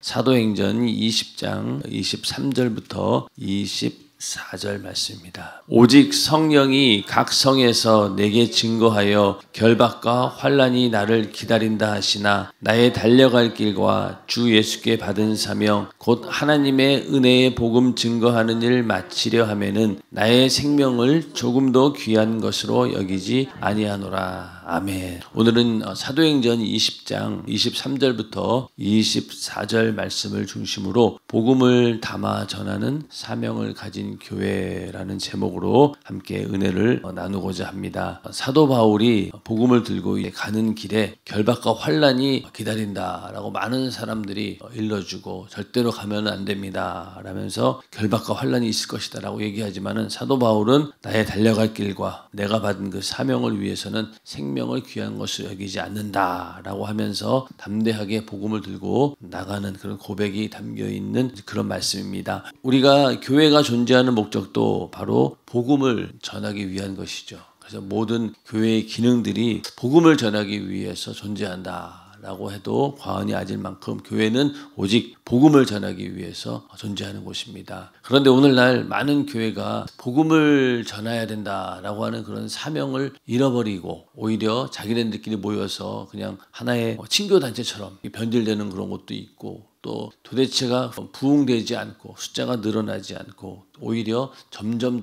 사도행전 20장 23절부터 24절 말씀입니다. 오직 성령이 각 성에서 내게 증거하여 결박과 환난이 나를 기다린다 하시나 나의 달려갈 길과 주 예수께 받은 사명 곧 하나님의 은혜의 복음 증거하는 일 마치려 하면은 나의 생명을 조금도 귀한 것으로 여기지 아니하노라. 아멘. 오늘은 사도행전 20장 23절부터 24절 말씀을 중심으로 복음을 담아 전하는 사명을 가진 교회라는 제목으로 함께 은혜를 나누고자 합니다. 사도 바울이 복음을 들고 가는 길에 결박과 환난이 기다린다라고 많은 사람들이 일러주고 절대로 가면 안 됩니다 라면서 결박과 환난이 있을 것이다 라고 얘기하지만은 사도 바울은 나의 달려갈 길과 내가 받은 그 사명을 위해서는 생명을 귀한 것으로 여기지 않는다라고 하면서 담대하게 복음을 들고 나가는 그런 고백이 담겨있는 그런 말씀입니다. 우리가 교회가 존재하는 목적도 바로 복음을 전하기 위한 것이죠. 그래서 모든 교회의 기능들이 복음을 전하기 위해서 존재한다 라고 해도 과언이 아닐 만큼 교회는 오직 복음을 전하기 위해서 존재하는 곳입니다. 그런데 오늘날 많은 교회가 복음을 전해야 된다라고 하는 그런 사명을 잃어버리고 오히려 자기네들끼리 모여서 그냥 하나의 친교단체처럼 변질되는 그런 것도 있고 또 도대체가 부흥되지 않고 숫자가 늘어나지 않고 오히려 점점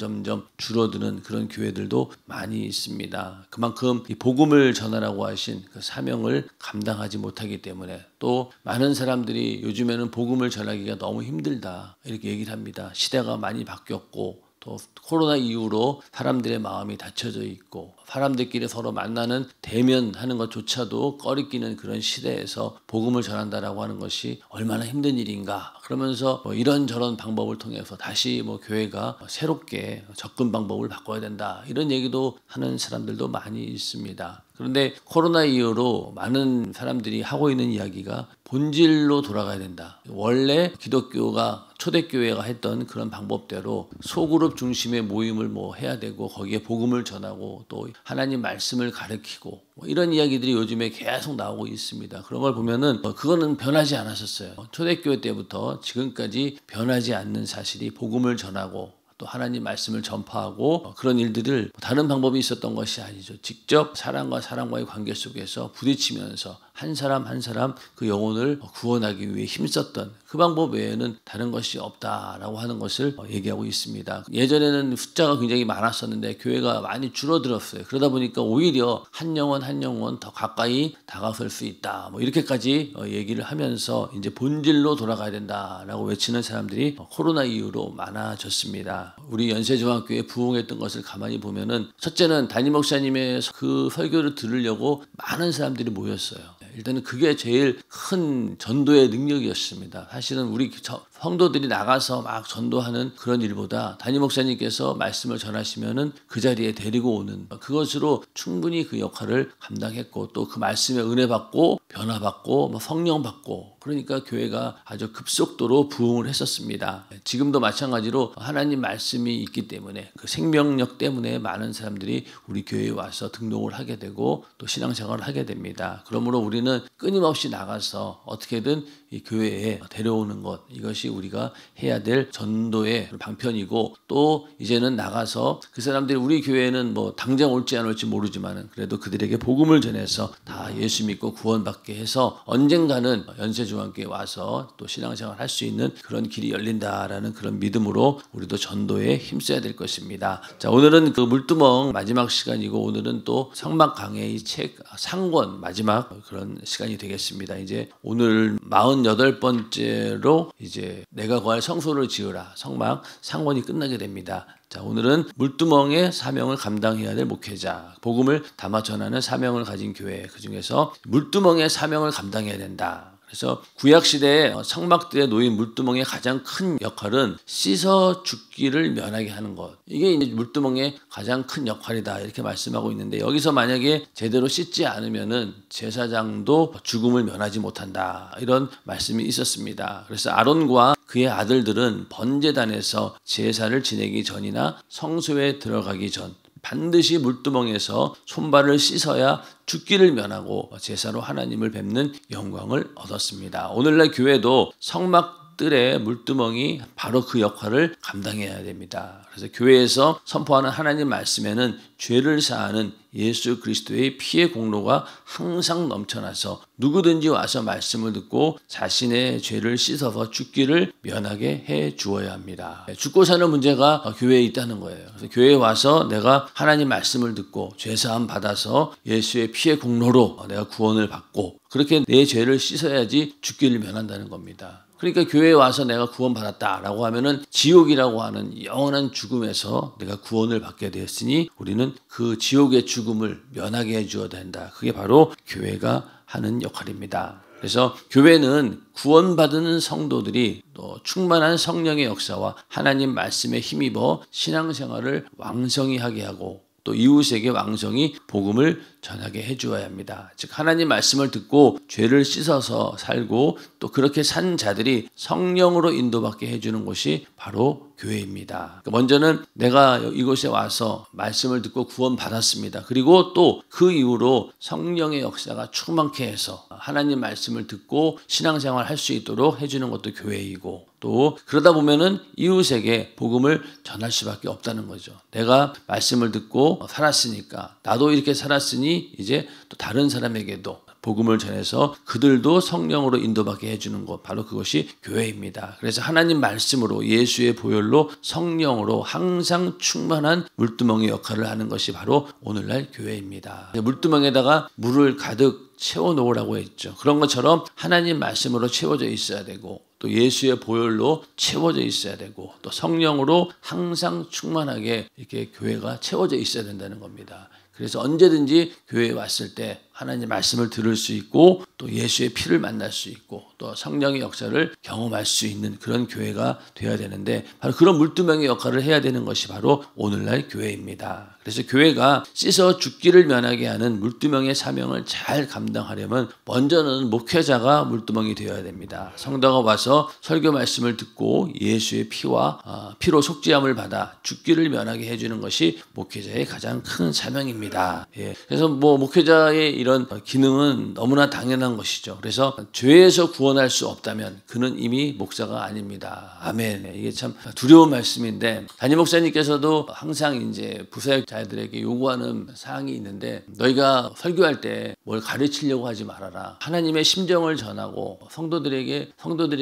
줄어드는 그런 교회들도 많이 있습니다. 그만큼 이 복음을 전하라고 하신 그 사명을 감당하지 못하기 때문에 또 많은 사람들이 요즘에는 복음을 전하기가 너무 힘들다 이렇게 얘기를 합니다. 시대가 많이 바뀌었고 또 코로나 이후로 사람들의 마음이 닫혀져 있고 사람들끼리 서로 만나는 대면하는 것조차도 꺼리끼는 그런 시대에서 복음을 전한다라고 하는 것이 얼마나 힘든 일인가. 그러면서 이런저런 방법을 통해서 다시 교회가 새롭게 접근 방법을 바꿔야 된다. 이런 얘기도 하는 사람들도 많이 있습니다. 그런데 코로나 이후로 많은 사람들이 하고 있는 이야기가 본질로 돌아가야 된다. 원래 기독교가 초대교회가 했던 그런 방법대로 소그룹 중심의 모임을 해야 되고 거기에 복음을 전하고 또 하나님 말씀을 가르치고 이런 이야기들이 요즘에 계속 나오고 있습니다. 그런 걸 보면은 그거는 변하지 않았었어요. 초대교회 때부터 지금까지 변하지 않는 사실이 복음을 전하고 또 하나님 말씀을 전파하고 그런 일들을 다른 방법이 있었던 것이 아니죠. 직접 사람과 사람과의 관계 속에서 부딪히면서 한 사람 한 사람 그 영혼을 구원하기 위해 힘썼던 그 방법 외에는 다른 것이 없다라고 하는 것을 얘기하고 있습니다. 예전에는 숫자가 굉장히 많았었는데 교회가 많이 줄어들었어요. 그러다 보니까 오히려 한 영혼 한 영혼 더 가까이 다가설 수 있다. 이렇게까지 얘기를 하면서 이제 본질로 돌아가야 된다라고 외치는 사람들이 코로나 이후로 많아졌습니다. 우리 연세중학교에 부흥했던 것을 가만히 보면은 첫째는 담임 목사님의 그 설교를 들으려고 많은 사람들이 모였어요. 일단은 그게 제일 큰 전도의 능력이었습니다. 사실은 우리 성도들이 나가서 막 전도하는 그런 일보다 담임 목사님께서 말씀을 전하시면은 그 자리에 데리고 오는 그것으로 충분히 그 역할을 감당했고 또 그 말씀에 은혜 받고 변화받고 성령 받고 그러니까 교회가 아주 급속도로 부흥을 했었습니다. 지금도 마찬가지로 하나님 말씀이 있기 때문에 그 생명력 때문에 많은 사람들이 우리 교회에 와서 등록을 하게 되고 또 신앙생활을 하게 됩니다. 그러므로 우리는 끊임없이 나가서 어떻게든 이 교회에 데려오는 것 이것이 우리가 해야 될 전도의 방편이고 또 이제는 나가서 그 사람들이 우리 교회에는 당장 올지 안 올지 모르지만은 그래도 그들에게 복음을 전해서 다 예수 믿고 구원받게 해서 언젠가는 연세중학교에 와서 또 신앙생활 할 수 있는 그런 길이 열린다라는 그런 믿음으로 우리도 전도에 힘써야 될 것입니다. 자, 오늘은 그 물두멍 마지막 시간이고 오늘은 또 성막 강해의 책 상권 마지막 그런 시간이 되겠습니다. 이제 오늘 48번째로 이제 내가 거할 성소를 지으라 성막 상권이 끝나게 됩니다. 자, 오늘은 물두멍의 사명을 감당해야 될 목회자, 복음을 담아 전하는 사명을 가진 교회, 그 중에서 물두멍의 사명을 감당해야 된다. 그래서 구약시대에 성막들에 놓인 물두멍의 가장 큰 역할은 씻어 죽기를 면하게 하는 것. 이게 이제 물두멍의 가장 큰 역할이다 이렇게 말씀하고 있는데 여기서 만약에 제대로 씻지 않으면은 제사장도 죽음을 면하지 못한다 이런 말씀이 있었습니다. 그래서 아론과 그의 아들들은 번제단에서 제사를 지내기 전이나 성소에 들어가기 전 반드시 물두멍에서 손발을 씻어야 죽기를 면하고 제사로 하나님을 뵙는 영광을 얻었습니다. 오늘날 교회도 성막들의 물두멍이 바로 그 역할을 감당해야 됩니다. 그래서 교회에서 선포하는 하나님 말씀에는 죄를 사하는 예수 그리스도의 피의 공로가 항상 넘쳐나서 누구든지 와서 말씀을 듣고 자신의 죄를 씻어서 죽기를 면하게 해 주어야 합니다. 죽고 사는 문제가 교회에 있다는 거예요. 그래서 교회에 와서 내가 하나님 말씀을 듣고 죄사함 받아서 예수의 피의 공로로 내가 구원을 받고 그렇게 내 죄를 씻어야지 죽기를 면한다는 겁니다. 그러니까 교회에 와서 내가 구원받았다라고 하면은 지옥이라고 하는 영원한 죽음에서 내가 구원을 받게 되었으니 우리는 그 지옥의 죽음을 면하게 해주어야 된다. 그게 바로 교회가 하는 역할입니다. 그래서 교회는 구원받은 성도들이 또 충만한 성령의 역사와 하나님 말씀에 힘입어 신앙생활을 왕성히 하게 하고 또 이웃에게 왕성히 복음을 전하게 해주어야 합니다. 즉 하나님 말씀을 듣고 죄를 씻어서 살고 또 그렇게 산 자들이 성령으로 인도받게 해주는 곳이 바로 교회입니다. 먼저는 내가 이곳에 와서 말씀을 듣고 구원받았습니다. 그리고 또 그 이후로 성령의 역사가 충만케 해서 하나님 말씀을 듣고 신앙생활 할 수 있도록 해주는 것도 교회이고 또 그러다 보면은 이웃에게 복음을 전할 수밖에 없다는 거죠. 내가 말씀을 듣고 살았으니까 나도 이렇게 살았으니 이제 또 다른 사람에게도 복음을 전해서 그들도 성령으로 인도받게 해주는 것 바로 그것이 교회입니다. 그래서 하나님 말씀으로 예수의 보혈로 성령으로 항상 충만한 물두멍의 역할을 하는 것이 바로 오늘날 교회입니다. 물두멍에다가 물을 가득 채워놓으라고 했죠. 그런 것처럼 하나님 말씀으로 채워져 있어야 되고 또 예수의 보혈로 채워져 있어야 되고 또 성령으로 항상 충만하게 이렇게 교회가 채워져 있어야 된다는 겁니다. 그래서 언제든지 교회에 왔을 때 하나님 말씀을 들을 수 있고 또 예수의 피를 만날 수 있고 또 성령의 역사를 경험할 수 있는 그런 교회가 되어야 되는데 바로 그런 물두멍의 역할을 해야 되는 것이 바로 오늘날 교회입니다. 그래서 교회가 씻어 죽기를 면하게 하는 물두멍의 사명을 잘 감당하려면 먼저는 목회자가 물두멍이 되어야 됩니다. 성도가 와서 설교 말씀을 듣고 예수의 피로 속죄함을 받아 죽기를 면하게 해주는 것이 목회자의 가장 큰 사명입니다. 그래서 목회자의 이런 기능은 너무나 당연한 것이죠. 그래서 죄에서 구원할 수 없다면 그는 이미 목사가 아닙니다. 아멘. 이게 참 두려운 말씀인데 담임 목사님께서도 항상 이제 부사역자들에게 요구하는 사항이 있는데 너희가 설교할 때 뭘 가르치려고 하지 말아라. 하나님의 심정을 전하고 성도들이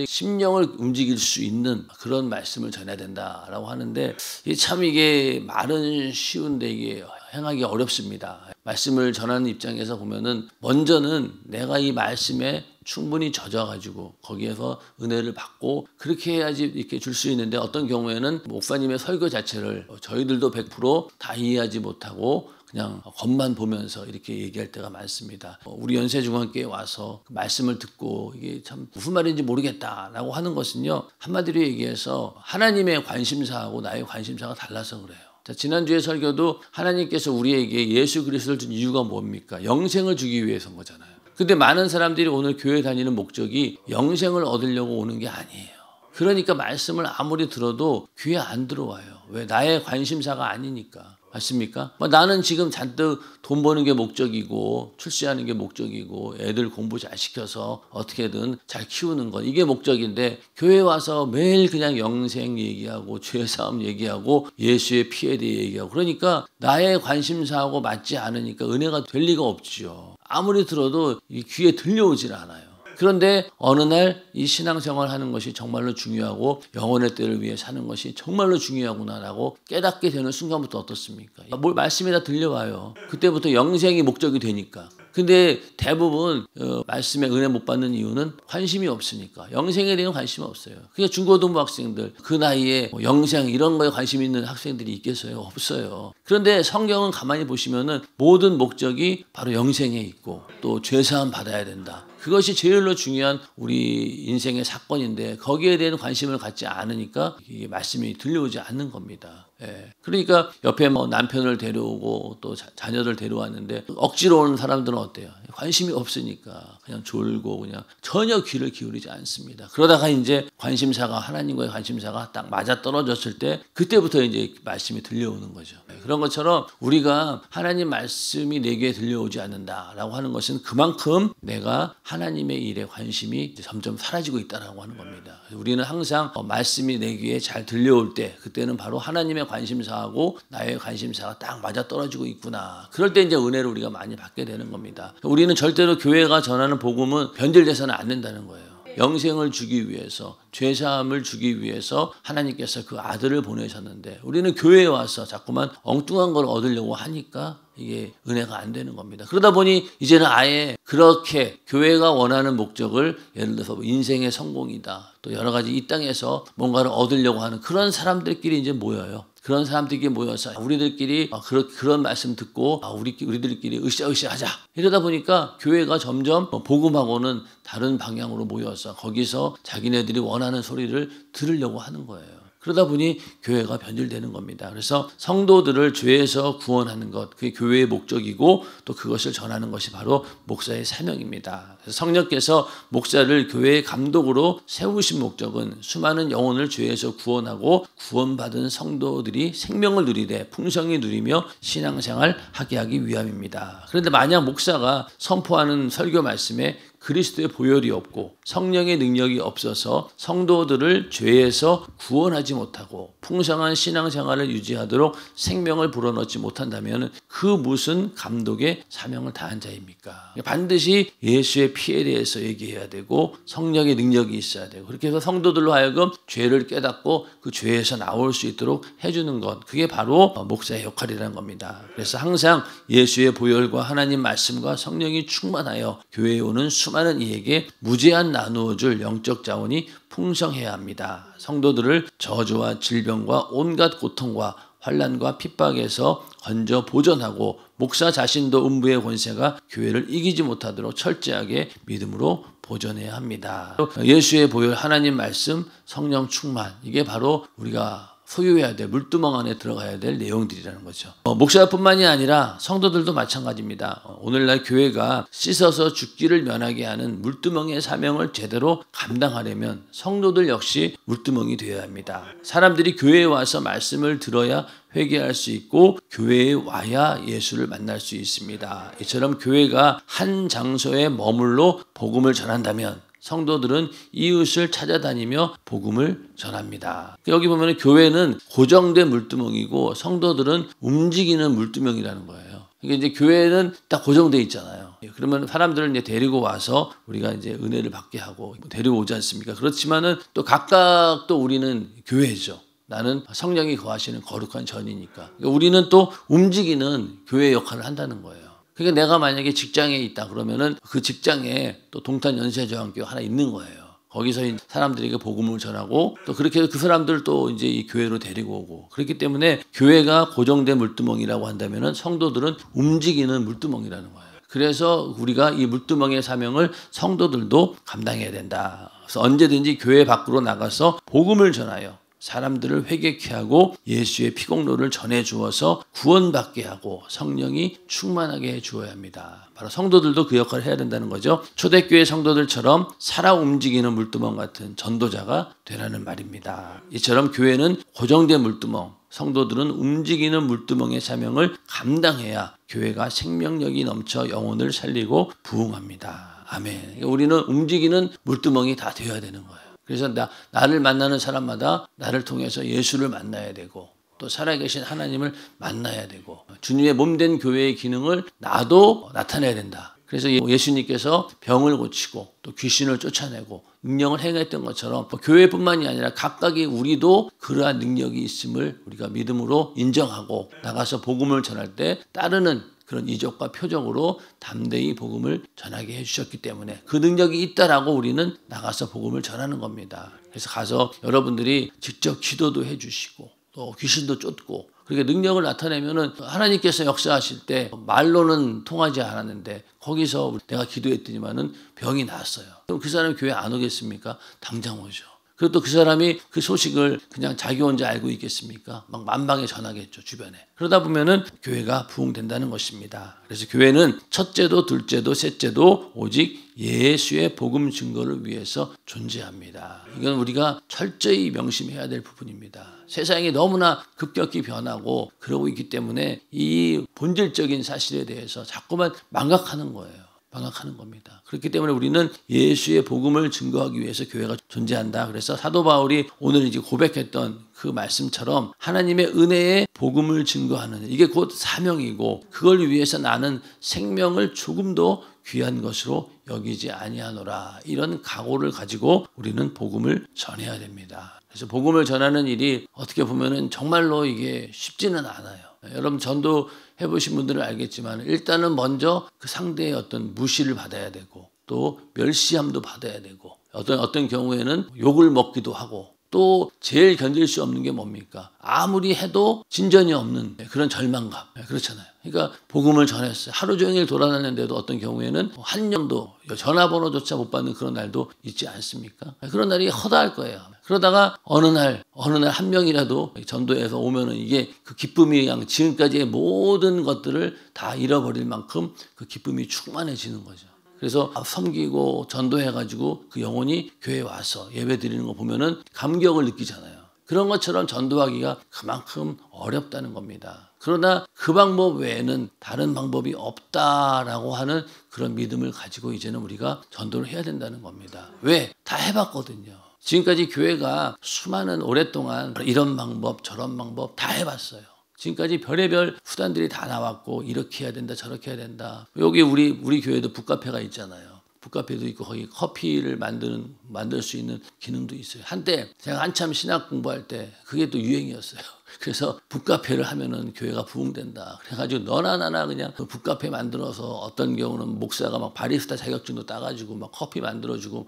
심령을 움직일 수 있는 그런 말씀을 전해야 된다라고 하는데 이게 말은 쉬운데 이게 행하기 어렵습니다. 말씀을 전하는 입장에서 보면은 먼저는 내가 이 말씀에 충분히 젖어가지고 거기에서 은혜를 받고 그렇게 해야지 이렇게 줄 수 있는데 어떤 경우에는 목사님의 설교 자체를 저희들도 100% 이해하지 못하고 그냥 겉만 보면서 이렇게 얘기할 때가 많습니다. 우리 연세중앙교회에 와서 말씀을 듣고 이게 참 무슨 말인지 모르겠다라고 하는 것은요. 한마디로 얘기해서 하나님의 관심사하고 나의 관심사가 달라서 그래요. 자, 지난주에 설교도 하나님께서 우리에게 예수 그리스도를 준 이유가 뭡니까? 영생을 주기 위해서인 거잖아요. 근데 많은 사람들이 오늘 교회 다니는 목적이 영생을 얻으려고 오는 게 아니에요. 그러니까 말씀을 아무리 들어도 귀에 안 들어와요. 왜? 나의 관심사가 아니니까. 맞습니까? 나는 지금 잔뜩 돈 버는 게 목적이고 출세하는 게 목적이고 애들 공부 잘 시켜서 어떻게든 잘 키우는 것 이게 목적인데 교회 와서 매일 그냥 영생 얘기하고 죄사함 얘기하고 예수의 피에 대해 얘기하고 그러니까 나의 관심사하고 맞지 않으니까 은혜가 될 리가 없지요. 아무리 들어도 이 귀에 들려오질 않아요. 그런데 어느 날 이 신앙생활 하는 것이 정말로 중요하고 영혼의 때를 위해 사는 것이 정말로 중요하구나라고 깨닫게 되는 순간부터 어떻습니까? 뭘 말씀이 다 들려와요. 그때부터 영생이 목적이 되니까. 근데 대부분 말씀에 은혜 못 받는 이유는 관심이 없으니까. 영생에 대한 관심이 없어요. 그러니까 중고등부 학생들 그 나이에 영생 이런 거에 관심 있는 학생들이 있겠어요? 없어요. 그런데 성경은 가만히 보시면은 모든 목적이 바로 영생에 있고 또 죄사함 받아야 된다. 그것이 제일로 중요한 우리 인생의 사건인데 거기에 대한 관심을 갖지 않으니까 이게 말씀이 들려오지 않는 겁니다. 예. 그러니까 옆에 뭐 남편을 데려오고 또 자녀들 데려왔는데 억지로 오는 사람들은 어때요? 관심이 없으니까 그냥 졸고 그냥 전혀 귀를 기울이지 않습니다. 그러다가 이제 관심사가 하나님과의 관심사가 딱 맞아 떨어졌을 때 그때부터 이제 말씀이 들려오는 거죠. 그런 것처럼 우리가 하나님 말씀이 내 귀에 들려오지 않는다라고 하는 것은 그만큼 내가 하나님의 일에 관심이 이제 점점 사라지고 있다라고 하는 겁니다. 우리는 항상 말씀이 내 귀에 잘 들려올 때 그때는 바로 하나님의 관심사하고 나의 관심사가 딱 맞아 떨어지고 있구나. 그럴 때 이제 은혜를 우리가 많이 받게 되는 겁니다. 우리는 절대로 교회가 전하는 복음은 변질돼서는 안 된다는 거예요. 영생을 주기 위해서, 죄사함을 주기 위해서 하나님께서 그 아들을 보내셨는데 우리는 교회에 와서 자꾸만 엉뚱한 걸 얻으려고 하니까 이게 은혜가 안 되는 겁니다. 그러다 보니 이제는 아예 그렇게 교회가 원하는 목적을 예를 들어서 인생의 성공이다, 또 여러 가지 이 땅에서 뭔가를 얻으려고 하는 그런 사람들끼리 이제 모여요. 그런 사람들끼리 모여서 우리들끼리 그런 말씀 듣고 우리들끼리 으쌰으쌰 하자. 이러다 보니까 교회가 점점 복음하고는 다른 방향으로 모여서 거기서 자기네들이 원하는 소리를 들으려고 하는 거예요. 그러다 보니 교회가 변질되는 겁니다. 그래서 성도들을 죄에서 구원하는 것, 그게 교회의 목적이고 또 그것을 전하는 것이 바로 목사의 사명입니다. 그래서 성령께서 목사를 교회의 감독으로 세우신 목적은 수많은 영혼을 죄에서 구원하고 구원받은 성도들이 생명을 누리되 풍성히 누리며 신앙생활 하게 하기 위함입니다. 그런데 만약 목사가 선포하는 설교 말씀에 그리스도의 보혈이 없고 성령의 능력이 없어서 성도들을 죄에서 구원하지 못하고 풍성한 신앙생활을 유지하도록 생명을 불어넣지 못한다면 그 무슨 감독의 사명을 다한 자입니까? 반드시 예수의 피에 대해서 얘기해야 되고 성령의 능력이 있어야 되고 그렇게 해서 성도들로 하여금 죄를 깨닫고 그 죄에서 나올 수 있도록 해주는 것, 그게 바로 목사의 역할이라는 겁니다. 그래서 항상 예수의 보혈과 하나님 말씀과 성령이 충만하여 교회에 오는 수많은 이에게 무제한 나누어줄 영적 자원이 풍성해야 합니다. 성도들을 저주와 질병과 온갖 고통과 환난과 핍박에서 건져 보존하고 목사 자신도 음부의 권세가 교회를 이기지 못하도록 철저하게 믿음으로 보존해야 합니다. 예수의 보혈, 하나님 말씀, 성령 충만, 이게 바로 우리가 소유해야 될 물두멍 안에 들어가야 될 내용들이라는 거죠. 목사뿐만이 아니라 성도들도 마찬가지입니다. 오늘날 교회가 씻어서 죽기를 면하게 하는 물두멍의 사명을 제대로 감당하려면 성도들 역시 물두멍이 되어야 합니다. 사람들이 교회에 와서 말씀을 들어야 회개할 수 있고 교회에 와야 예수를 만날 수 있습니다. 이처럼 교회가 한 장소에 머물러 복음을 전한다면 성도들은 이웃을 찾아다니며 복음을 전합니다. 여기 보면 교회는 고정된 물두멍이고 성도들은 움직이는 물두멍이라는 거예요. 이게 이제 교회는 딱 고정돼 있잖아요. 그러면 사람들을 이제 데리고 와서 우리가 이제 은혜를 받게 하고 데리고 오지 않습니까? 그렇지만은 또 각각 또 우리는 교회죠. 나는 성령이 거하시는 거룩한 전이니까. 우리는 또 움직이는 교회 역할을 한다는 거예요. 그러니까 내가 만약에 직장에 있다 그러면은 그 직장에 또 동탄 연세저항교회 하나 있는 거예요. 거기서 사람들에게 복음을 전하고 또 그렇게 그 사람들 또 이제 이 교회로 데리고 오고, 그렇기 때문에 교회가 고정된 물두멍이라고 한다면은 성도들은 움직이는 물두멍이라는 거예요. 그래서 우리가 이 물두멍의 사명을 성도들도 감당해야 된다. 그래서 언제든지 교회 밖으로 나가서 복음을 전하여 사람들을 회개케 하고 예수의 피공로를 전해 주어서 구원받게 하고 성령이 충만하게 해 주어야 합니다. 바로 성도들도 그 역할을 해야 된다는 거죠. 초대교회 성도들처럼 살아 움직이는 물두멍 같은 전도자가 되라는 말입니다. 이처럼 교회는 고정된 물두멍, 성도들은 움직이는 물두멍의 사명을 감당해야 교회가 생명력이 넘쳐 영혼을 살리고 부흥합니다. 아멘. 우리는 움직이는 물두멍이 다 되어야 되는 거예요. 그래서 나를 만나는 사람마다 나를 통해서 예수를 만나야 되고 또 살아계신 하나님을 만나야 되고 주님의 몸된 교회의 기능을 나도 나타내야 된다. 그래서 예수님께서 병을 고치고 또 귀신을 쫓아내고 능력을 행했던 것처럼 교회뿐만이 아니라 각각의 우리도 그러한 능력이 있음을 우리가 믿음으로 인정하고 나가서 복음을 전할 때 따르는 그런 이적과 표적으로 담대히 복음을 전하게 해주셨기 때문에 그 능력이 있다라고 우리는 나가서 복음을 전하는 겁니다. 그래서 가서 여러분들이 직접 기도도 해주시고 또 귀신도 쫓고 그렇게 능력을 나타내면은 하나님께서 역사하실 때 말로는 통하지 않았는데 거기서 내가 기도했더니만은 병이 나았어요. 그럼 그 사람이 교회 안 오겠습니까? 당장 오죠. 그리고 또 그 사람이 그 소식을 그냥 자기 혼자 알고 있겠습니까? 막 만방에 전하겠죠, 주변에. 그러다 보면은 교회가 부흥된다는 것입니다. 그래서 교회는 첫째도 둘째도 셋째도 오직 예수의 복음 증거를 위해서 존재합니다. 이건 우리가 철저히 명심해야 될 부분입니다. 세상이 너무나 급격히 변하고 그러고 있기 때문에 이 본질적인 사실에 대해서 자꾸만 망각하는 거예요. 망각하는 겁니다. 그렇기 때문에 우리는 예수의 복음을 증거하기 위해서 교회가 존재한다. 그래서 사도 바울이 오늘 이제 고백했던 그 말씀처럼 하나님의 은혜의 복음을 증거하는 이게 곧 사명이고 그걸 위해서 나는 생명을 조금도 귀한 것으로 여기지 아니하노라. 이런 각오를 가지고 우리는 복음을 전해야 됩니다. 그래서 복음을 전하는 일이 어떻게 보면은 정말로 이게 쉽지는 않아요. 여러분 전도 해보신 분들은 알겠지만 일단은 먼저 그 상대의 어떤 무시를 받아야 되고 또 멸시함도 받아야 되고 어떤 경우에는 욕을 먹기도 하고 또 제일 견딜 수 없는 게 뭡니까? 아무리 해도 진전이 없는 그런 절망감. 그렇잖아요. 그러니까 복음을 전했어요. 하루 종일 돌아다녔는데도 어떤 경우에는 한 년도 전화번호조차 못 받는 그런 날도 있지 않습니까? 그런 날이 허다할 거예요. 그러다가 어느 날 한 명이라도 전도에서 오면은 이게 그 기쁨이 그냥 지금까지의 모든 것들을 다 잃어버릴 만큼 그 기쁨이 충만해지는 거죠. 그래서 섬기고 전도해가지고 그 영혼이 교회에 와서 예배 드리는 거 보면은 감격을 느끼잖아요. 그런 것처럼 전도하기가 그만큼 어렵다는 겁니다. 그러나 그 방법 외에는 다른 방법이 없다라고 하는 그런 믿음을 가지고 이제는 우리가 전도를 해야 된다는 겁니다. 왜? 다 해봤거든요. 지금까지 교회가 수많은 오랫동안 이런 방법 저런 방법 다 해봤어요. 지금까지 별의별 수단들이 다 나왔고 이렇게 해야 된다 저렇게 해야 된다. 여기 우리 교회도 북카페가 있잖아요. 북카페도 있고 거기 커피를 만들 수 있는 기능도 있어요. 한때 제가 한참 신학 공부할 때 그게 또 유행이었어요. 그래서 북카페를 하면은 교회가 부흥된다. 그래가지고 너나 나나 그냥 그 북카페 만들어서 어떤 경우는 목사가 막 바리스타 자격증도 따가지고 막 커피 만들어주고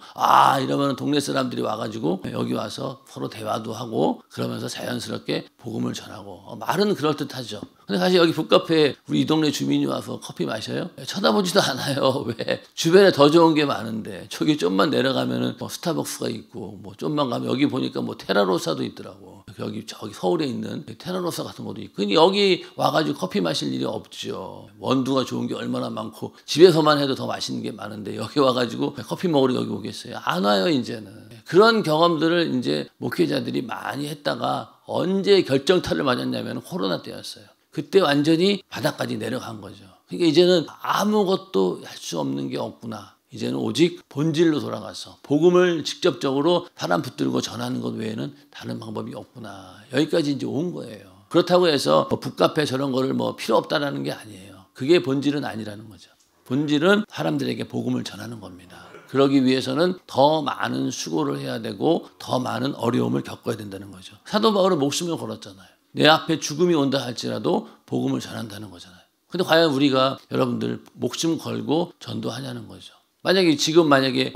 이러면 동네 사람들이 와가지고 여기 와서 서로 대화도 하고 그러면서 자연스럽게 복음을 전하고 말은 그럴듯하죠. 근데 사실 여기 북카페에 우리 이 동네 주민이 와서 커피 마셔요? 쳐다보지도 않아요. 왜? 주변에 더 좋은 게 많은데 저기 좀만 내려가면은 뭐 스타벅스가 있고 뭐 좀만 가면 여기 보니까 뭐 테라로사도 있더라고. 저기 서울에 있는 테라로사 같은 것도 있고. 근데 여기 와가지고 커피 마실 일이 없죠. 원두가 좋은 게 얼마나 많고 집에서만 해도 더 맛있는 게 많은데 여기 와가지고 커피 먹으러 여기 오겠어요? 안 와요 이제는. 그런 경험들을 이제 목회자들이 많이 했다가 언제 결정타를 맞았냐면 코로나 때였어요. 그때 완전히 바닥까지 내려간 거죠. 그러니까 이제는 아무것도 할 수 없는 게 없구나. 이제는 오직 본질로 돌아가서 복음을 직접적으로 사람 붙들고 전하는 것 외에는 다른 방법이 없구나. 여기까지 이제 온 거예요. 그렇다고 해서 북카페 저런 거를 필요 없다라는 게 아니에요. 그게 본질은 아니라는 거죠. 본질은 사람들에게 복음을 전하는 겁니다. 그러기 위해서는 더 많은 수고를 해야 되고 더 많은 어려움을 겪어야 된다는 거죠. 사도 바울은 목숨을 걸었잖아요. 내 앞에 죽음이 온다 할지라도 복음을 전한다는 거잖아요. 근데 과연 우리가 여러분들 목숨 걸고 전도하냐는 거죠. 만약에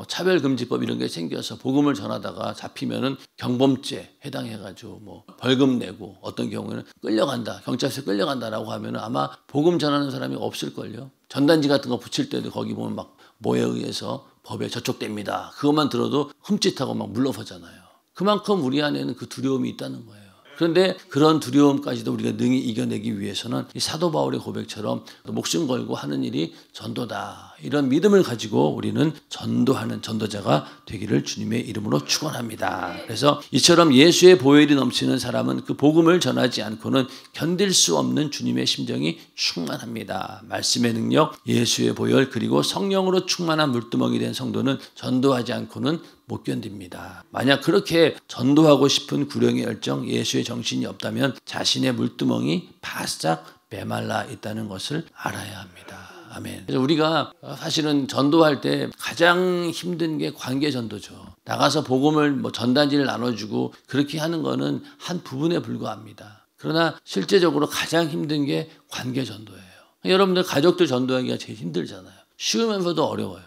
차별금지법 이런 게 생겨서 복음을 전하다가 잡히면은 경범죄 해당해가지고 벌금 내고 어떤 경우에는 끌려간다, 경찰서에 끌려간다라고 하면은 아마 복음 전하는 사람이 없을걸요. 전단지 같은 거 붙일 때도 거기 보면 막 뭐에 의해서 법에 저촉됩니다. 그것만 들어도 흠칫하고 막 물러서잖아요. 그만큼 우리 안에는 그 두려움이 있다는 거예요. 그런데 그런 두려움까지도 우리가 능히 이겨내기 위해서는 이 사도 바울의 고백처럼 목숨 걸고 하는 일이 전도다. 이런 믿음을 가지고 우리는 전도하는 전도자가 되기를 주님의 이름으로 축원합니다. 그래서 이처럼 예수의 보혈이 넘치는 사람은 그 복음을 전하지 않고는 견딜 수 없는 주님의 심정이 충만합니다. 말씀의 능력, 예수의 보혈 그리고 성령으로 충만한 물두멍이 된 성도는 전도하지 않고는 못 견딥니다. 만약 그렇게 전도하고 싶은 구령의 열정, 예수의 정신이 없다면 자신의 물두멍이 바싹 메말라 있다는 것을 알아야 합니다. 아멘. 그래서 우리가 사실은 전도할 때 가장 힘든 게 관계 전도죠. 나가서 복음을 전단지를 나눠주고 그렇게 하는 거는 한 부분에 불과합니다. 그러나 실제적으로 가장 힘든 게 관계 전도예요. 여러분들 가족들 전도하기가 제일 힘들잖아요. 쉬우면서도 어려워요.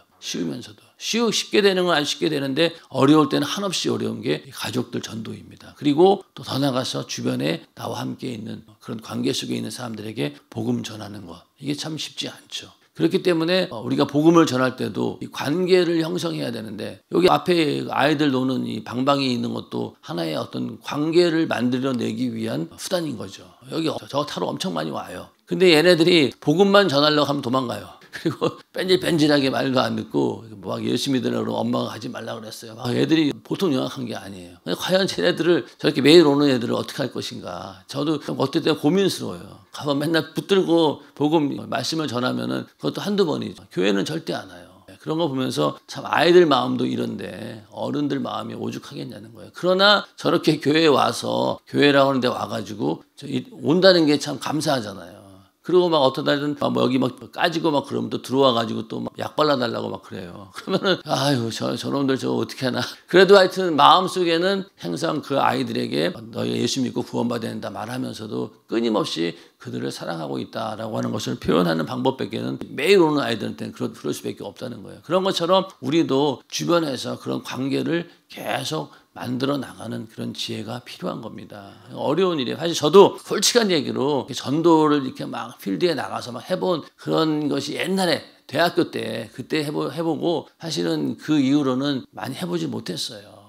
쉽게 되는 건 안 쉽게 되는데 어려울 때는 한없이 어려운 게 가족들 전도입니다. 그리고 또 더 나가서 주변에 나와 함께 있는 그런 관계 속에 있는 사람들에게 복음 전하는 것. 이게 참 쉽지 않죠. 그렇기 때문에 우리가 복음을 전할 때도 이 관계를 형성해야 되는데, 여기 앞에 아이들 노는 이 방방이 있는 것도 하나의 어떤 관계를 만들어내기 위한 수단인 거죠. 여기 저 타러 엄청 많이 와요. 근데 얘네들이 복음만 전하려고 하면 도망가요. 그리고 뺀질뺀질하게 말도 안 듣고 막 예수 믿으려고 엄마가 하지 말라 그랬어요. 막 애들이 보통 영악한 게 아니에요. 과연 쟤네들을 저렇게 매일 오는 애들을 어떻게 할 것인가. 저도 어떨 때 고민스러워요. 가서 맨날 붙들고 복음 말씀을 전하면은 그것도 한두 번이죠. 교회는 절대 안 와요. 그런 거 보면서 참 아이들 마음도 이런데 어른들 마음이 오죽하겠냐는 거예요. 그러나 저렇게 교회에 와서 교회라고 하는 데 와가지고 온다는 게 참 감사하잖아요. 그리고 막 어떤 날은 뭐 여기 막 까지고 막 그러면 또 들어와가지고 또 막 약 발라달라고 막 그래요. 그러면은 아유 저놈들 저거 어떻게 하나. 그래도 하여튼 마음속에는 항상 그 아이들에게 너희가 예수 믿고 구원받아야 된다 말하면서도 끊임없이 그들을 사랑하고 있다라고 하는 것을 표현하는 방법밖에는 매일 오는 아이들한테는 그럴 수밖에 없다는 거예요. 그런 것처럼 우리도 주변에서 그런 관계를 계속 만들어 나가는 그런 지혜가 필요한 겁니다. 어려운 일이에요. 사실 저도 솔직한 얘기로 전도를 이렇게 막 필드에 나가서 막 해본 그런 것이 옛날에 대학교 때 그때 해보고 사실은 그 이후로는 많이 해보지 못했어요.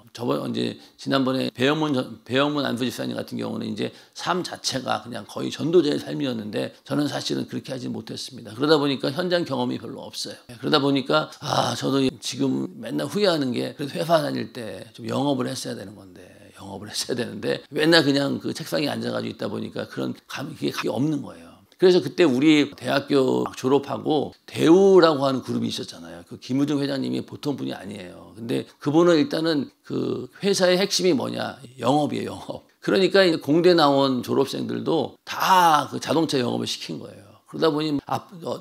지난번에 배영문 안부 집사님 같은 경우는 이제 삶 자체가 그냥 거의 전도자의 삶이었는데 저는 사실은 그렇게 하지 못했습니다. 그러다 보니까 현장 경험이 별로 없어요. 그러다 보니까 저도 지금 맨날 후회하는 게 그래도 회사 다닐 때 좀 영업을 했어야 되는 건데 맨날 그냥 그 책상에 앉아가지고 있다 보니까 그런 그게 없는 거예요. 그래서 그때 우리 대학교 졸업하고 대우라고 하는 그룹이 있었잖아요. 그 김우중 회장님이 보통 분이 아니에요. 근데 그분은 일단은 그 회사의 핵심이 뭐냐? 영업이에요, 영업. 그러니까 공대 나온 졸업생들도 다 그 자동차 영업을 시킨 거예요. 그러다 보니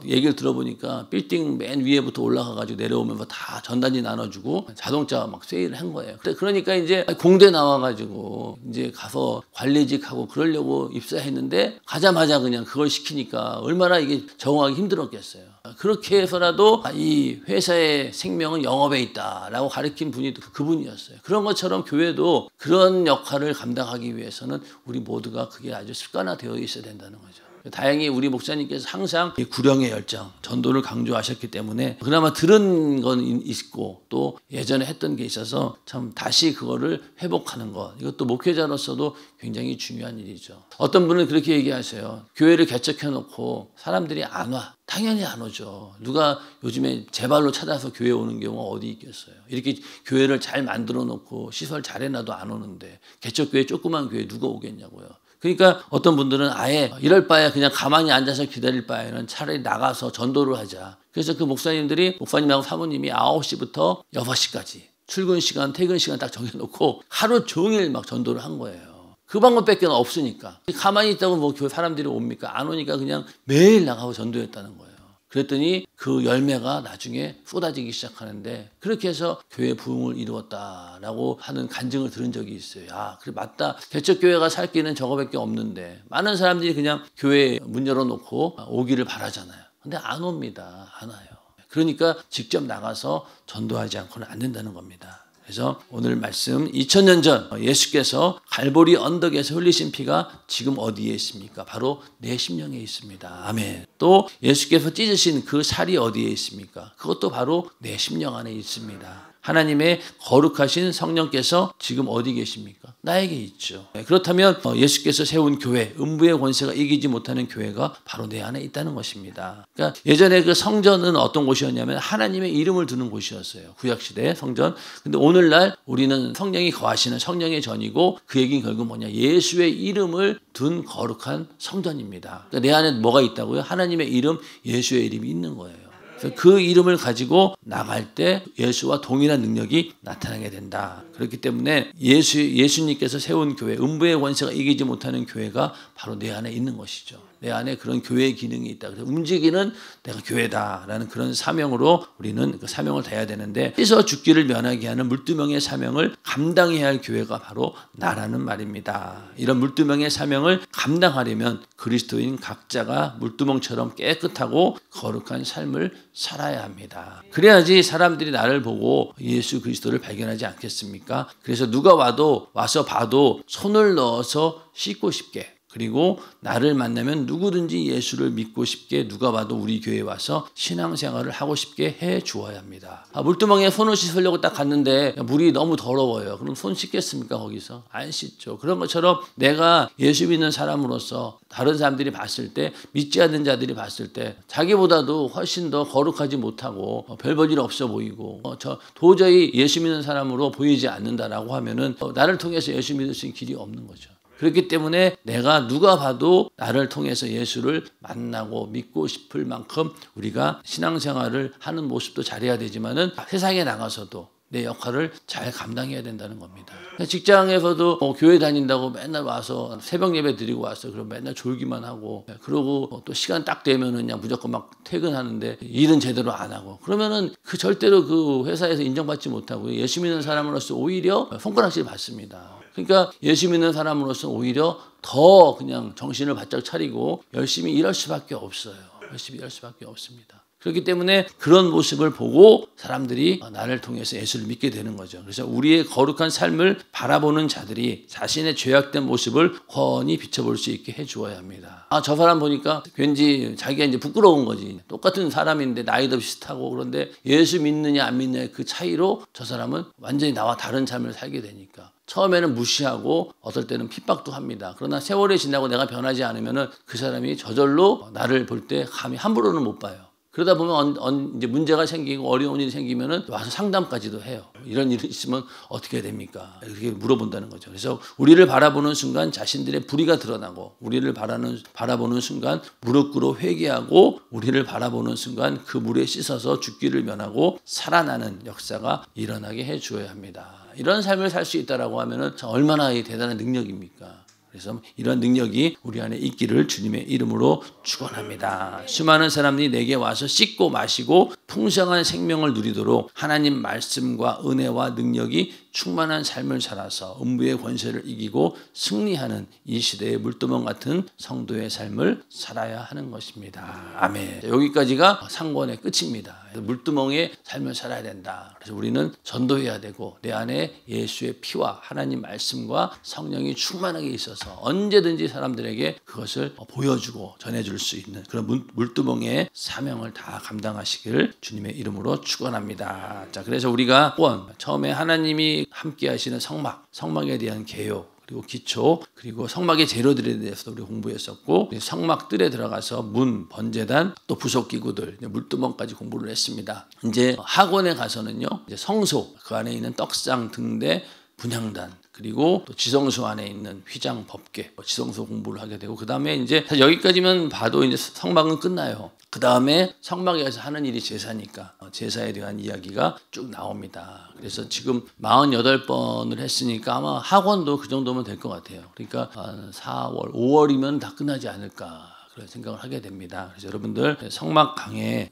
얘기를 들어보니까 빌딩 맨 위에부터 올라가가지고 내려오면서 다 전단지 나눠주고 자동차 막 세일을 한 거예요. 그러니까 이제 공대 나와가지고 이제 가서 관리직하고 그러려고 입사했는데 가자마자 그냥 그걸 시키니까 얼마나 이게 적응하기 힘들었겠어요. 그렇게 해서라도 이 회사의 생명은 영업에 있다라고 가르친 분이 그분이었어요. 그런 것처럼 교회도 그런 역할을 감당하기 위해서는 우리 모두가 그게 아주 습관화되어 있어야 된다는 거죠. 다행히 우리 목사님께서 항상 구령의 열정, 전도를 강조하셨기 때문에 그나마 들은 건 있고 또 예전에 했던 게 있어서 참 다시 그거를 회복하는 것, 이것도 목회자로서도 굉장히 중요한 일이죠. 어떤 분은 그렇게 얘기하세요. 교회를 개척해놓고 사람들이 안 와. 당연히 안 오죠. 누가 요즘에 제 발로 찾아서 교회 오는 경우가 어디 있겠어요. 이렇게 교회를 잘 만들어 놓고 시설 잘 해놔도 안 오는데 개척교회 조그만 교회 누가 오겠냐고요. 그러니까 어떤 분들은 아예 이럴 바에 그냥 가만히 앉아서 기다릴 바에는 차라리 나가서 전도를 하자. 그래서 그 목사님하고 사모님이 9시부터 6시까지 출근 시간, 퇴근 시간 딱 정해놓고 하루 종일 막 전도를 한 거예요. 그 방법밖에 없으니까. 가만히 있다고 뭐 교회 사람들이 옵니까? 안 오니까 그냥 매일 나가고 전도했다는 거예요. 그랬더니 그 열매가 나중에 쏟아지기 시작하는데 그렇게 해서 교회 부흥을 이루었다라고 하는 간증을 들은 적이 있어요. 그래 맞다. 개척교회가 살 길은 저거밖에 없는데 많은 사람들이 그냥 교회 문 열어놓고 오기를 바라잖아요. 근데 안 옵니다. 안 와요. 그러니까 직접 나가서 전도하지 않고는 안 된다는 겁니다. 그래서 오늘 말씀 2000년 전 예수께서 갈보리 언덕에서 흘리신 피가 지금 어디에 있습니까? 바로 내 심령에 있습니다. 아멘. 또 예수께서 찢으신 그 살이 어디에 있습니까? 그것도 바로 내 심령 안에 있습니다. 하나님의 거룩하신 성령께서 지금 어디 계십니까? 나에게 있죠. 그렇다면 예수께서 세운 교회, 음부의 권세가 이기지 못하는 교회가 바로 내 안에 있다는 것입니다. 그러니까 예전에 그 성전은 어떤 곳이었냐면 하나님의 이름을 두는 곳이었어요. 구약시대 성전. 근데 오늘날 우리는 성령이 거하시는 성령의 전이고 그 얘기는 결국 뭐냐? 예수의 이름을 둔 거룩한 성전입니다. 그러니까 내 안에 뭐가 있다고요? 하나님의 이름, 예수의 이름이 있는 거예요. 그 이름을 가지고 나갈 때 예수와 동일한 능력이 나타나게 된다. 그렇기 때문에 예수님께서 세운 교회, 음부의 권세가 이기지 못하는 교회가 바로 내 안에 있는 것이죠. 내 안에 그런 교회의 기능이 있다. 그래서 움직이는 내가 교회다라는 그런 사명으로 우리는 그 사명을 다해야 되는데 씻어 죽기를 면하게 하는 물두멍의 사명을 감당해야 할 교회가 바로 나라는 말입니다. 이런 물두멍의 사명을 감당하려면 그리스도인 각자가 물두멍처럼 깨끗하고 거룩한 삶을 살아야 합니다. 그래야지 사람들이 나를 보고 예수 그리스도를 발견하지 않겠습니까? 그래서 누가 와서 봐도 손을 넣어서 씻고 싶게 그리고 나를 만나면 누구든지 예수를 믿고 싶게 누가 봐도 우리 교회에 와서 신앙생활을 하고 싶게 해 주어야 합니다. 물두멍에 손을 씻으려고 딱 갔는데 물이 너무 더러워요. 그럼 손 씻겠습니까? 거기서? 안 씻죠. 그런 것처럼 내가 예수 믿는 사람으로서 다른 사람들이 봤을 때, 믿지 않는 자들이 봤을 때 자기보다도 훨씬 더 거룩하지 못하고 별 볼 일 없어 보이고 저 도저히 예수 믿는 사람으로 보이지 않는다라고 하면은 나를 통해서 예수 믿을 수 있는 길이 없는 거죠. 그렇기 때문에 내가 누가 봐도 나를 통해서 예수를 만나고 믿고 싶을 만큼 우리가 신앙생활을 하는 모습도 잘해야 되지만은 세상에 나가서도 내 역할을 잘 감당해야 된다는 겁니다. 직장에서도 교회 다닌다고 맨날 와서 새벽 예배 드리고 와서 그럼 맨날 졸기만 하고 그러고 또 시간 딱 되면은 그냥 무조건 막 퇴근하는데 일은 제대로 안 하고 그러면은 절대로 그 회사에서 인정받지 못하고 예수 믿는 사람으로서 오히려 손가락질 받습니다. 그러니까 예수 믿는 사람으로서 오히려 더 그냥 정신을 바짝 차리고 열심히 일할 수밖에 없어요. 열심히 일할 수밖에 없습니다. 그렇기 때문에 그런 모습을 보고 사람들이 나를 통해서 예수를 믿게 되는 거죠. 그래서 우리의 거룩한 삶을 바라보는 자들이 자신의 죄악된 모습을 훤히 비춰볼 수 있게 해주어야 합니다. 저 사람 보니까 왠지 자기가 이제 부끄러운 거지. 똑같은 사람인데 나이도 비슷하고 그런데 예수 믿느냐 안 믿느냐의 그 차이로 저 사람은 완전히 나와 다른 삶을 살게 되니까. 처음에는 무시하고 어떨 때는 핍박도 합니다. 그러나 세월이 지나고 내가 변하지 않으면 그 사람이 저절로 나를 볼 때 감히 함부로는 못 봐요. 그러다 보면 이제 문제가 생기고 어려운 일이 생기면은 와서 상담까지도 해요. 이런 일이 있으면 어떻게 해야 됩니까? 이렇게 물어본다는 거죠. 그래서 우리를 바라보는 순간 자신들의 불의가 드러나고 우리를 바라보는 순간 무릎 꿇어 회개하고 우리를 바라보는 순간 그 물에 씻어서 죽기를 면하고 살아나는 역사가 일어나게 해 주어야 합니다. 이런 삶을 살 수 있다라고 하면은 얼마나 대단한 능력입니까? 그래서 이런 능력이 우리 안에 있기를 주님의 이름으로 축원합니다. 수많은 사람들이 내게 와서 씻고 마시고 풍성한 생명을 누리도록 하나님 말씀과 은혜와 능력이 충만한 삶을 살아서 음부의 권세를 이기고 승리하는 이 시대의 물두멍 같은 성도의 삶을 살아야 하는 것입니다. 아멘. 여기까지가 상권의 끝입니다. 물두멍의 삶을 살아야 된다. 그래서 우리는 전도해야 되고 내 안에 예수의 피와 하나님 말씀과 성령이 충만하게 있어서 언제든지 사람들에게 그것을 보여주고 전해줄 수 있는 그런 물두멍의 사명을 다 감당하시기를 주님의 이름으로 축원합니다. 자, 그래서 우리가 처음에 하나님이 함께 하시는 성막에 대한 개요, 그리고 기초, 그리고 성막의 재료들에 대해서 우리 공부했었고 성막들에 들어가서 문, 번제단, 또 부속기구들, 물두멍까지 공부를 했습니다. 이제 학원에 가서는요, 이제 성소, 그 안에 있는 떡상, 등대, 분향단, 그리고 또 지성소 안에 있는 휘장, 법궤, 지성소 공부를 하게 되고 그 다음에 이제 여기까지만 봐도 이제 성막은 끝나요. 그 다음에 성막에서 하는 일이 제사니까 제사에 대한 이야기가 쭉 나옵니다. 그래서 지금 48번을 했으니까 아마 학원도 그 정도면 될 것 같아요. 그러니까 4월, 5월이면 다 끝나지 않을까. 그런 생각을 하게 됩니다. 그래서 여러분들 성막 강해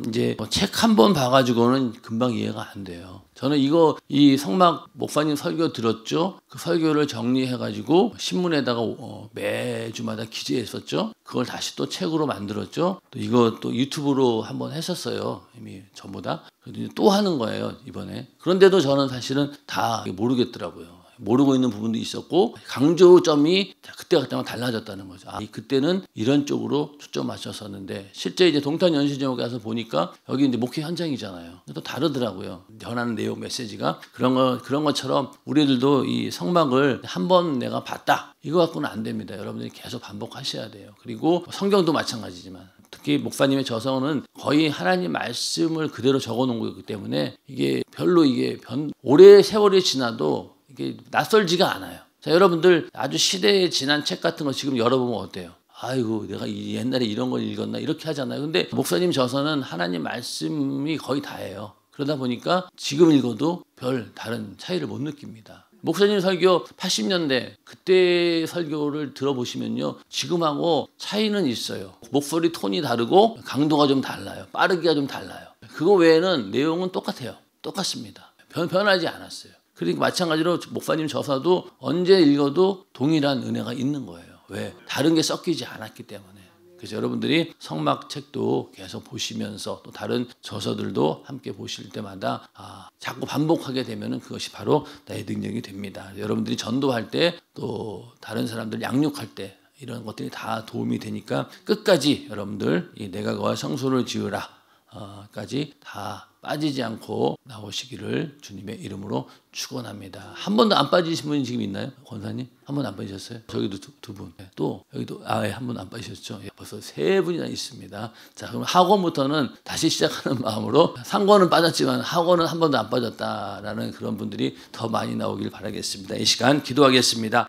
이제 책 한 번 봐가지고는 금방 이해가 안 돼요. 저는 이 성막 목사님 설교 들었죠. 그 설교를 정리해가지고 신문에다가 매주마다 기재했었죠. 그걸 다시 또 책으로 만들었죠. 또 이거 또 유튜브로 한번 했었어요. 이미 전부 다. 또 하는 거예요 이번에. 그런데도 저는 사실은 다 모르겠더라고요. 모르고 있는 부분도 있었고 강조점이 그때가 그때만 달라졌다는 거죠. 그때는 이런 쪽으로 초점 맞췄었는데 실제 이제 동탄연시정에 가서 보니까 여기 이제 목회 현장이잖아요. 또 다르더라고요. 전하는 내용 메시지가 그런 것처럼 우리들도 이 성막을 한번 내가 봤다 이거 갖고는 안 됩니다. 여러분들이 계속 반복하셔야 돼요. 그리고 성경도 마찬가지지만 특히 목사님의 저서는 거의 하나님 말씀을 그대로 적어놓은 거기 때문에 이게 별로 오래 세월이 지나도 이게 낯설지가 않아요. 자, 여러분들 아주 시대에 지난 책 같은 거 지금 열어보면 어때요? 아이고 내가 옛날에 이런 걸 읽었나 이렇게 하잖아요. 근데 목사님 저서는 하나님 말씀이 거의 다예요. 그러다 보니까 지금 읽어도 별 다른 차이를 못 느낍니다. 목사님 설교 80년대 그때 설교를 들어보시면요 지금하고 차이는 있어요. 목소리 톤이 다르고 강도가 좀 달라요. 빠르기가 좀 달라요. 그거 외에는 내용은 똑같습니다. 변하지 않았어요. 그러니까 마찬가지로 목사님 저서도 언제 읽어도 동일한 은혜가 있는 거예요. 왜? 다른 게 섞이지 않았기 때문에. 그래서 여러분들이 성막 책도 계속 보시면서 또 다른 저서들도 함께 보실 때마다 자꾸 반복하게 되면 그것이 바로 나의 능력이 됩니다. 여러분들이 전도할 때 또 다른 사람들 양육할 때 이런 것들이 다 도움이 되니까 끝까지 여러분들 이 내가 성소를 지으라 까지 다 빠지지 않고 나오시기를 주님의 이름으로 축원합니다. 한 번도 안 빠지신 분이 지금 있나요? 권사님? 한 번도 안 빠지셨어요? 저기도 두 분. 또 여기도 한 번도 안 빠지셨죠? 벌써 3분이나 있습니다. 자, 그럼 학원부터는 다시 시작하는 마음으로 상권은 빠졌지만 학원은 한 번도 안 빠졌다라는 그런 분들이 더 많이 나오길 바라겠습니다. 이 시간 기도하겠습니다.